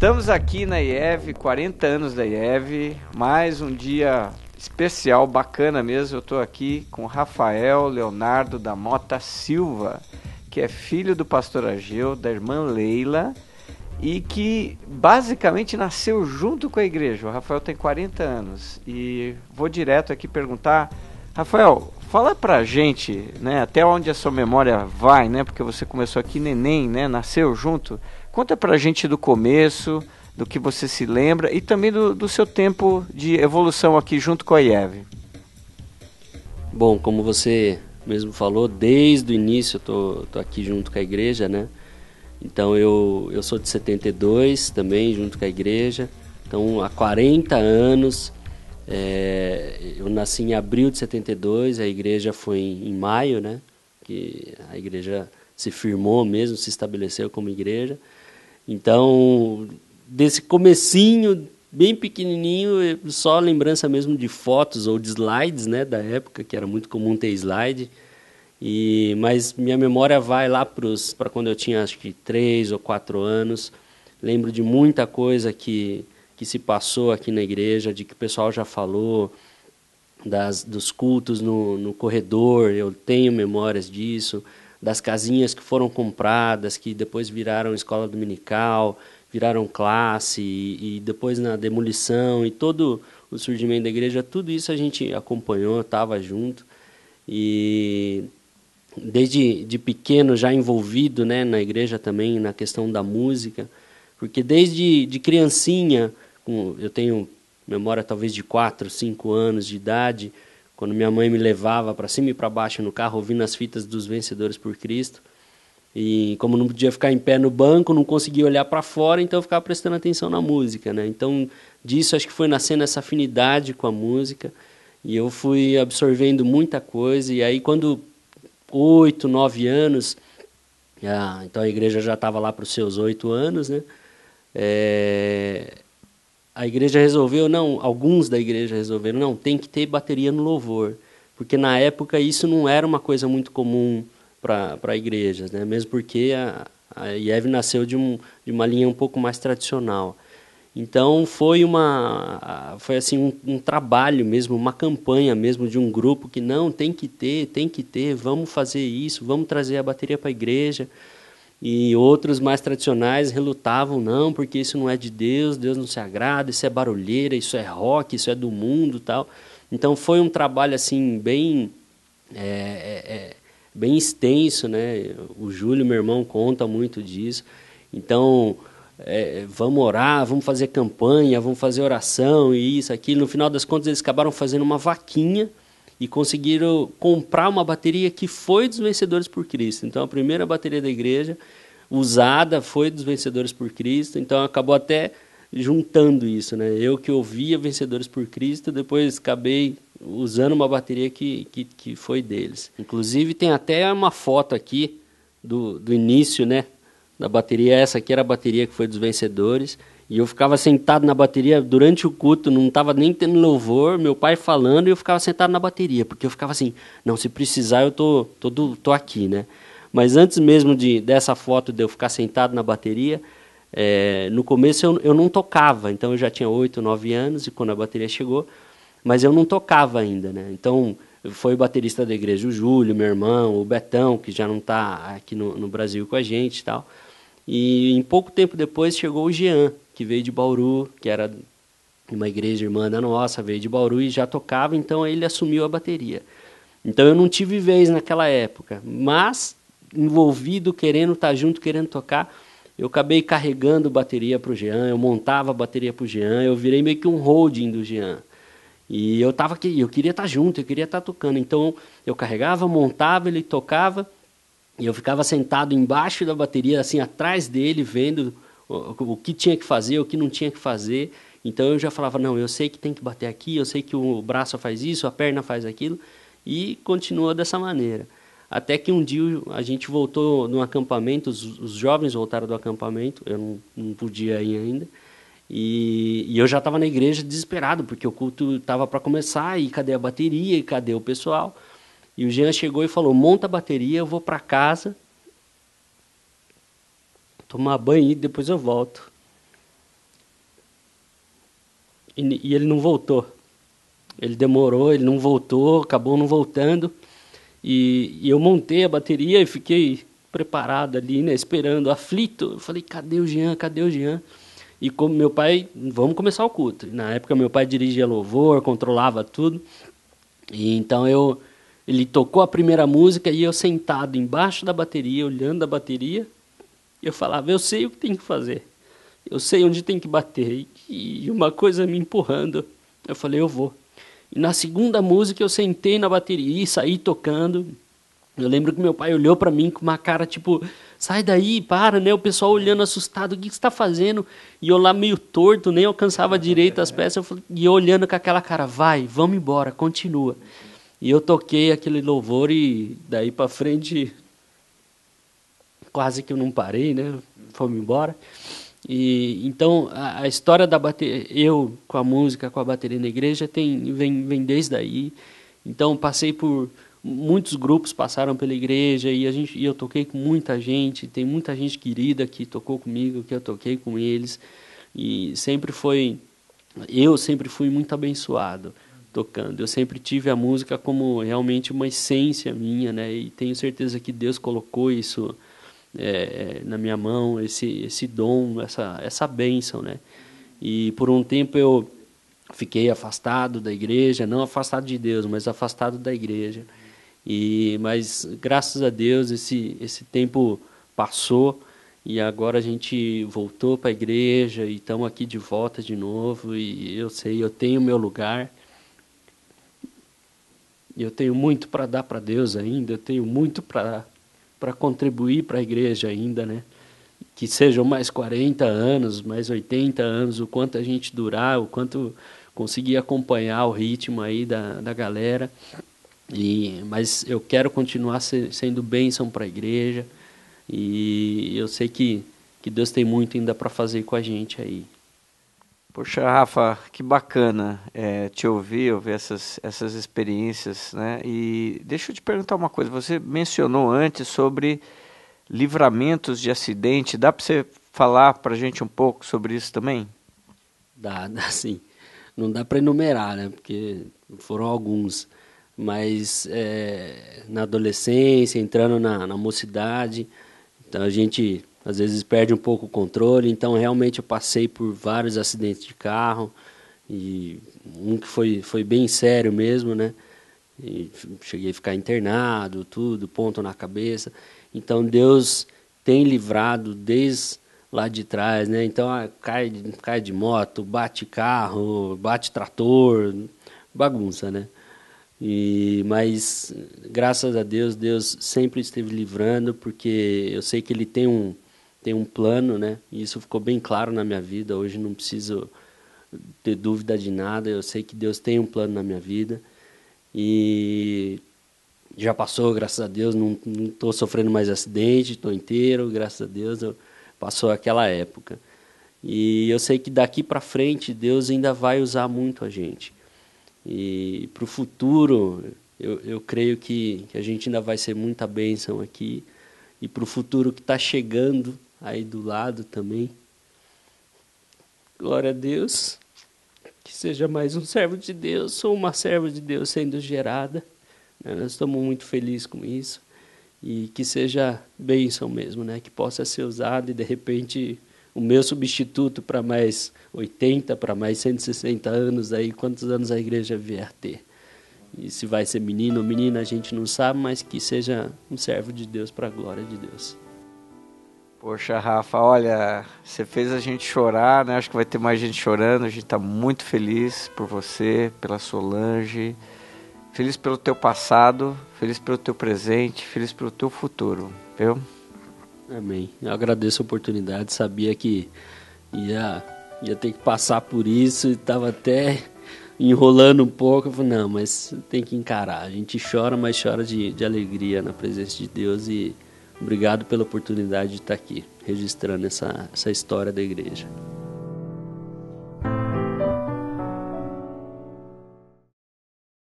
Estamos aqui na IEV, 40 anos da IEV, mais um dia especial, bacana mesmo. Eu estou aqui com Rafael Leonardo da Mota Silva, que é filho do pastor Ageu, da irmã Leila, e que basicamente nasceu junto com a igreja. O Rafael tem 40 anos e vou direto aqui perguntar, Rafael, fala pra gente, né, até onde a sua memória vai, né, porque você começou aqui neném, né, nasceu junto. Conta pra gente do começo, do que você se lembra e também do seu tempo de evolução aqui junto com a IEV. Bom, como você mesmo falou, desde o início eu tô aqui junto com a igreja, né? Então eu sou de 72 também, junto com a igreja. Então há 40 anos, eu nasci em abril de 72, a igreja foi em maio, né? Que a igreja se firmou mesmo, se estabeleceu como igreja. Então, desse comecinho, bem pequenininho, só lembrança mesmo de fotos ou de slides, né, da época, que era muito comum ter slide. Mas minha memória vai lá para quando eu tinha acho que 3 ou 4 anos. Lembro de muita coisa que se passou aqui na igreja, de que o pessoal já falou, dos cultos no corredor, eu tenho memórias disso, das casinhas que foram compradas, que depois viraram escola dominical, viraram classe, e depois na demolição, e todo o surgimento da igreja, tudo isso a gente acompanhou, estava junto. E desde de pequeno já envolvido, né, na igreja também, na questão da música, porque desde de criancinha, eu tenho memória talvez de 4, 5 anos de idade, quando minha mãe me levava para cima e para baixo no carro, ouvindo as fitas dos Vencedores por Cristo. E como não podia ficar em pé no banco, não conseguia olhar para fora, então eu ficava prestando atenção na música, né? Então, disso acho que foi nascendo essa afinidade com a música, e eu fui absorvendo muita coisa, e aí quando 8, 9 anos, então a igreja já estava lá para os seus 8 anos, né? A igreja resolveu, alguns da igreja resolveram, tem que ter bateria no louvor, porque na época isso não era uma coisa muito comum para igrejas, né? Mesmo porque a IEV nasceu de uma linha um pouco mais tradicional. Então foi assim um trabalho mesmo, uma campanha mesmo de um grupo que tem que ter, vamos fazer isso, vamos trazer a bateria para a igreja. E outros mais tradicionais relutavam, não, porque isso não é de Deus, Deus não se agrada, isso é barulheira, isso é rock, isso é do mundo, tal. Então foi um trabalho assim bem bem extenso, né? O Júlio, meu irmão, conta muito disso. Então vamos orar, vamos fazer campanha, vamos fazer oração e isso, aquilo. No final das contas eles acabaram fazendo uma vaquinha e conseguiram comprar uma bateria que foi dos Vencedores por Cristo. Então, a primeira bateria da igreja usada foi dos Vencedores por Cristo. Então, acabou até juntando isso, né? Eu que ouvia Vencedores por Cristo, depois acabei usando uma bateria que foi deles. Inclusive, tem até uma foto aqui do início, né, da bateria. Essa aqui era a bateria que foi dos Vencedores. E eu ficava sentado na bateria durante o culto, não estava nem tendo louvor, meu pai falando, e eu ficava sentado na bateria, porque eu ficava assim, não, se precisar eu tô aqui, né? Mas antes mesmo dessa foto de eu ficar sentado na bateria, no começo eu não tocava, então eu já tinha 8, 9 anos, e quando a bateria chegou, mas eu não tocava ainda, né? Então foi o baterista da igreja, o Júlio, meu irmão, o Betão, que já não está aqui no Brasil com a gente e tal. E em pouco tempo depois chegou o Jean, que veio de Bauru, que era uma igreja irmã da nossa, veio de Bauru e já tocava, então ele assumiu a bateria. Então eu não tive vez naquela época, mas envolvido, querendo estar junto, querendo tocar, eu acabei carregando bateria para o Jean, eu montava a bateria para o Jean, eu virei meio que um holding do Jean. E eu queria estar junto, eu queria estar tocando, então eu carregava, montava, ele tocava, e eu ficava sentado embaixo da bateria, assim, atrás dele, vendo o que tinha que fazer, o que não tinha que fazer. Então eu já falava, não, eu sei que tem que bater aqui, eu sei que o braço faz isso, a perna faz aquilo, e continua dessa maneira. Até que um dia a gente voltou no acampamento, os jovens voltaram do acampamento, eu não podia ir ainda, e eu já estava na igreja desesperado, porque o culto estava para começar, e cadê a bateria, e cadê o pessoal? E o Jean chegou e falou, monta a bateria, eu vou para casa, tomar banho e depois eu volto. e ele não voltou. Ele demorou, ele não voltou, acabou não voltando. E eu montei a bateria e fiquei preparado ali, né, esperando, aflito. Eu falei, cadê o Jean, cadê o Jean? E como meu pai, vamos começar o culto. Na época meu pai dirigia louvor, controlava tudo. E então ele tocou a primeira música e eu sentado embaixo da bateria, olhando a bateria, eu falava, eu sei o que tem que fazer. Eu sei onde tem que bater. E uma coisa me empurrando. Eu falei, eu vou. E na segunda música eu sentei na bateria e saí tocando. Eu lembro que meu pai olhou para mim com uma cara tipo, sai daí, para, né? O pessoal olhando assustado, o que você está fazendo? E eu lá meio torto, nem alcançava direito as peças. E eu olhando com aquela cara, vai, vamos embora, continua. E eu toquei aquele louvor e daí para frente quase que eu não parei, né? Fomos embora. E então a história da bateria, eu com a música, com a bateria na igreja vem desde aí. Então passei por muitos grupos, passaram pela igreja e eu toquei com muita gente. Tem muita gente querida que tocou comigo, que eu toquei com eles e eu sempre fui muito abençoado tocando. Eu sempre tive a música como realmente uma essência minha, né? E tenho certeza que Deus colocou isso na minha mão, esse dom, essa bênção, né? E por um tempo eu fiquei afastado da igreja, não afastado de Deus, mas afastado da igreja. Mas graças a Deus esse tempo passou e agora a gente voltou para a igreja e estamos aqui de volta de novo. E eu sei, eu tenho meu lugar. Eu tenho muito para dar para Deus ainda, eu tenho muito para contribuir para a igreja ainda, né? Que sejam mais 40 anos, mais 80 anos, o quanto a gente durar, o quanto conseguir acompanhar o ritmo aí da galera. Mas eu quero continuar sendo bênção para a igreja e eu sei que Deus tem muito ainda para fazer com a gente aí. Poxa, Rafa, que bacana te ouvir essas experiências, né? E deixa eu te perguntar uma coisa, você mencionou antes sobre livramentos de acidente, dá para você falar para a gente um pouco sobre isso também? Dá sim. Não dá para enumerar, né? Porque foram alguns. Mas na adolescência, entrando na mocidade, então a gente às vezes perde um pouco o controle. Então realmente eu passei por vários acidentes de carro, e um que foi bem sério mesmo, né? E cheguei a ficar internado, tudo, ponto na cabeça. Então Deus tem livrado desde lá de trás, né? Então cai de moto, bate carro, bate trator, bagunça, né? Mas graças a Deus, Deus sempre esteve livrando, porque eu sei que Ele tem um plano, né? E isso ficou bem claro na minha vida. Hoje não preciso ter dúvida de nada. Eu sei que Deus tem um plano na minha vida e já passou, graças a Deus. Não estou sofrendo mais acidente, estou inteiro, graças a Deus. Passou aquela época. E eu sei que daqui para frente Deus ainda vai usar muito a gente. E para o futuro, eu creio que a gente ainda vai ser muita bênção aqui. E para o futuro que está chegando aí do lado também. Glória a Deus. Que seja mais um servo de Deus ou uma serva de Deus sendo gerada. Nós estamos muito felizes com isso. E que seja bênção mesmo, né? Que possa ser usado e de repente o meu substituto para mais 80, para mais 160 anos, aí quantos anos a igreja vier ter. E se vai ser menino ou menina, a gente não sabe, mas que seja um servo de Deus para a glória de Deus. Poxa, Rafa, olha, você fez a gente chorar, né? Acho que vai ter mais gente chorando. A gente está muito feliz por você, pela Solange, feliz pelo teu passado, feliz pelo teu presente, feliz pelo teu futuro, viu? Amém. Eu agradeço a oportunidade, sabia que ia ter que passar por isso, estava até enrolando um pouco. Eu falei, não, mas tem que encarar. A gente chora, mas chora de alegria na presença de Deus. E obrigado pela oportunidade de estar aqui, registrando essa história da igreja.